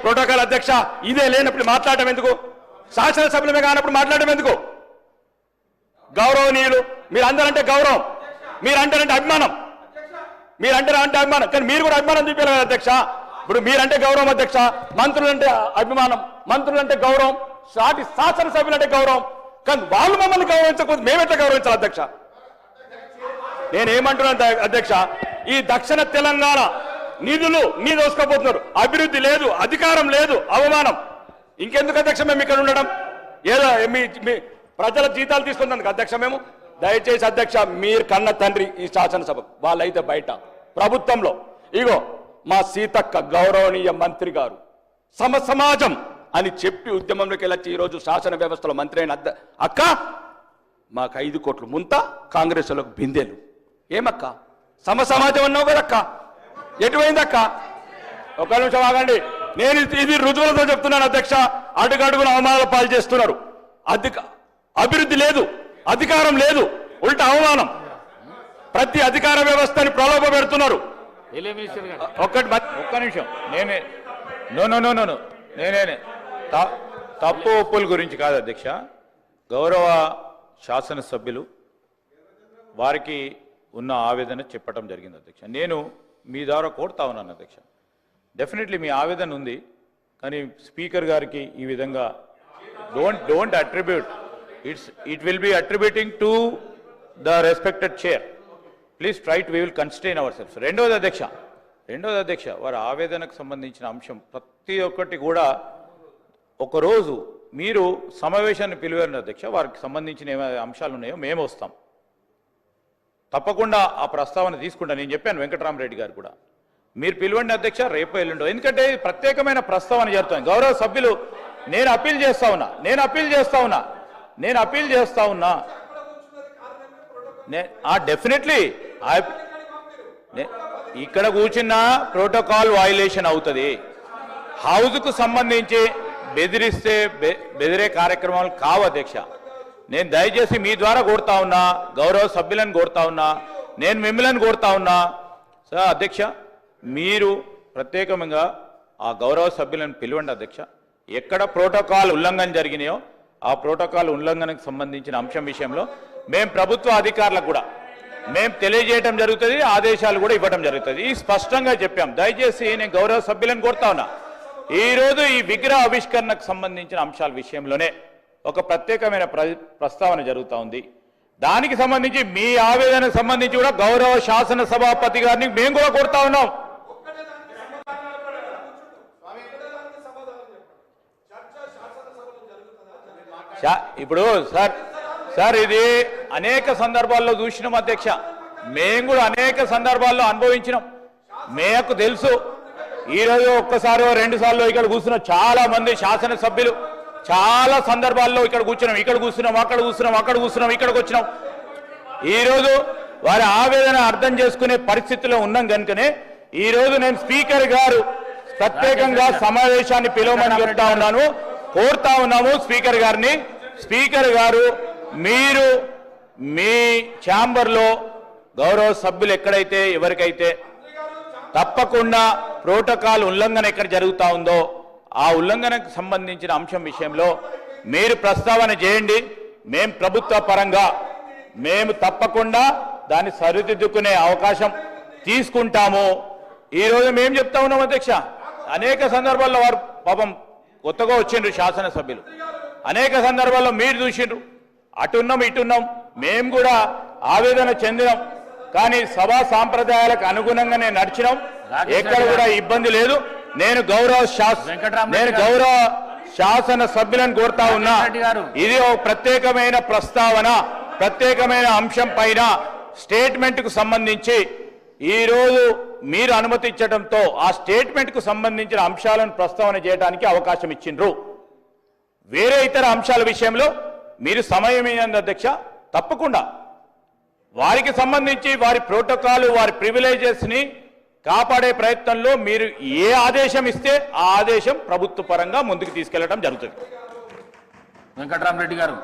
Protocol అధ్యక్ష ఇదే లేనప్పుడు మాట్లాడటం ఎందుకు? శాసనసభ్యులమే కానప్పుడు మాట్లాడటం ఎందుకు? గౌరవనీయులు మీరు అందరంటే గౌరవం, మీరంటారంటే అభిమానం, మీరంటే అభిమానం, కానీ మీరు కూడా అభిమానం చూపించాలి కదా అధ్యక్ష. ఇప్పుడు మీరంటే గౌరవం అధ్యక్ష, మంత్రులంటే అభిమానం, మంత్రులంటే గౌరవం, సాటి శాసనసభ్యులంటే గౌరవం, కానీ వాళ్ళు మమ్మల్ని గౌరవించకపోతే మేమెట్లా గౌరవించాలి అధ్యక్ష? నేనేమంటున్నాను అధ్యక్ష, ఈ దక్షిణ తెలంగాణ నిధులు దోసుకోపోతున్నారు, అభివృద్ధి లేదు, అధికారం లేదు, అవమానం. ఇంకెందుకు అధ్యక్ష మేము ఇక్కడ ఉండడం? ఏదో మీ ప్రజల జీతాలు తీసుకున్నందుకు అధ్యక్ష మేము. దయచేసి అధ్యక్ష మీరు కన్న తండ్రి ఈ శాసనసభ, వాళ్ళైతే బయట ప్రభుత్వంలో. ఇగో మా సీతక్క గౌరవనీయ మంత్రి గారు సమాజం అని చెప్పి ఉద్యమంలోకి వెళ్ళొచ్చి ఈరోజు శాసన వ్యవస్థలో మంత్రి అయిన అక్క మాకు 5 కోట్లు ముంత, కాంగ్రెస్లకు బిందెలు. ఏమక్క సమాజం అన్నావు కదక్క, ఎటువైందక్క? ఒక నిమిషం ఆగండి, నేను ఇది రుజువులతో చెప్తున్నాను అధ్యక్ష. అడుగడుగున అవమానాల పాలు చేస్తున్నారు. అభివృద్ధి లేదు, అధికారం లేదు, ఉల్టా అవమానం. ప్రతి అధికార వ్యవస్థని ప్రలోభ పెడుతున్నారు. ఒక్క నిమిషం, నేనే తప్పు ఒప్పుల గురించి కాదు అధ్యక్ష. గౌరవ శాసనసభ్యులు వారికి ఉన్న ఆవేదన చెప్పడం జరిగింది అధ్యక్ష. నేను మీ ద్వారా కోరుతా ఉన్నాను అధ్యక్ష, డెఫినెట్లీ మీ ఆవేదన ఉంది, కానీ స్పీకర్ గారికి ఈ విధంగా don't attribute, it will be attributing to the respected chair. Please try to, we will constrain our selfs. రెండోది అధ్యక్ష వారి ఆవేదనకు సంబంధించిన అంశం ప్రతి ఒక్కటి కూడా ఒకరోజు మీరు సమావేశాన్ని పిలువారు అధ్యక్ష, వారికి సంబంధించిన ఏమైనా అంశాలు ఉన్నాయో మేము వస్తాం, తప్పకుండా ఆ ప్రస్తావన తీసుకుంటా. నేను చెప్పాను వెంకటరామరెడ్డి గారు కూడా, మీరు పిలవండి అధ్యక్ష, రేపు ఎల్లుండో, ఎందుకంటే ప్రత్యేకమైన ప్రస్తావన జరుగుతుంది. గౌరవ సభ్యులు నేను అప్పీల్ చేస్తా ఉన్నా డెఫినెట్లీ ఇక్కడ కూర్చున్న ప్రోటోకాల్ వయలేషన్ అవుతుంది. హౌస్కు సంబంధించి బెదిరే కార్యక్రమాలు కావు అధ్యక్ష. నేను దయచేసి మీ ద్వారా కోరుతా ఉన్నా, గౌరవ సభ్యులను కోరుతా ఉన్నా, నేను మిమ్మల్ని కోరుతా ఉన్నా. సార్ అధ్యక్ష మీరు ప్రత్యేకంగా ఆ గౌరవ సభ్యులను పిలవండి అధ్యక్ష. ఎక్కడ ప్రోటోకాల్ ఉల్లంఘన జరిగినాయో ఆ ప్రోటోకాల్ ఉల్లంఘనకు సంబంధించిన అంశం విషయంలో మేము ప్రభుత్వ అధికారులకు కూడా మేము తెలియజేయడం జరుగుతుంది, ఆదేశాలు కూడా ఇవ్వడం జరుగుతుంది. ఈ స్పష్టంగా చెప్పాం. దయచేసి నేను గౌరవ సభ్యులను కోరుతా ఉన్నా, ఈరోజు ఈ విగ్రహ ఆవిష్కరణకు సంబంధించిన అంశాల విషయంలోనే ఒక ప్రత్యేకమైన ప్రస్తావన జరుగుతూ ఉంది. దానికి సంబంధించి మీ ఆవేదనకు సంబంధించి కూడా గౌరవ శాసన సభాపతి గారిని మేము కూడా కోరుతా ఉన్నాం. ఇప్పుడు సార్ ఇది అనేక సందర్భాల్లో చూసినాం అధ్యక్ష, మేము కూడా అనేక సందర్భాల్లో అనుభవించినాం, మేకు తెలుసు. ఈరోజు ఒక్కసారో 2 సార్లు ఇక్కడ కూర్చున్న చాలా మంది శాసనసభ్యులు చాలా సందర్భాల్లో ఇక్కడ కూర్చున్నాం, ఇక్కడికి వచ్చినాం. ఈరోజు వారి ఆవేదన అర్థం చేసుకునే పరిస్థితిలో ఉన్నాం కనుకనే ఈరోజు నేను స్పీకర్ గారు ప్రత్యేకంగా సమావేశాన్ని పిలవమని చెప్తా ఉన్నాను, కోరుతా ఉన్నాము స్పీకర్ గారిని. స్పీకర్ గారు మీరు మీ ఛాంబర్లో గౌరవ సభ్యులు ఎక్కడైతే ఎవరికైతే తప్పకుండా ప్రోటోకాల్ ఉల్లంఘన ఎక్కడ జరుగుతూ ఉందో ఆ ఉల్లంఘనకు సంబంధించిన అంశం విషయంలో మీరు ప్రస్తావన చేయండి. మేము ప్రభుత్వ పరంగా మేము తప్పకుండా దాన్ని సరిదిద్దుకునే అవకాశం తీసుకుంటాము. ఈరోజు మేము చెప్తా ఉన్నాం అధ్యక్ష, అనేక సందర్భాల్లో వారు పాపం కొత్తగా వచ్చిండ్రు శాసనసభ్యులు, అనేక సందర్భాల్లో మీరు చూసిండ్రు, అటున్నాం ఇటున్నాం, మేము కూడా ఆవేదన చెందినాం, కానీ సభా సాంప్రదాయాలకు అనుగుణంగానే నడిచినాం, ఎక్కడ కూడా ఇబ్బంది లేదు. నేను గౌరవ శాసన సభ్యులను కోరుతా ఉన్నా, ఇది ఒక ప్రత్యేకమైన ప్రస్తావన, ప్రత్యేకమైన అంశం పైన స్టేట్మెంట్ కు సంబంధించి ఈరోజు మీరు అనుమతి ఇచ్చడంతో ఆ స్టేట్మెంట్ కు సంబంధించిన అంశాలను ప్రస్తావన చేయడానికి అవకాశం ఇచ్చిండ్రు. వేరే ఇతర అంశాల విషయంలో మీరు సమయం ఏంది అధ్యక్ష, తప్పకుండా వారికి సంబంధించి వారి ప్రోటోకాల్ వారి ప్రివిలేజెస్ ని కాపాడే ప్రయత్నంలో మీరు ఏ ఆదేశం ఇస్తే ఆ ఆదేశం ప్రభుత్వ పరంగా ముందుకు తీసుకెళ్లడం జరుగుతుంది. వెంకటరామరెడ్డి గారు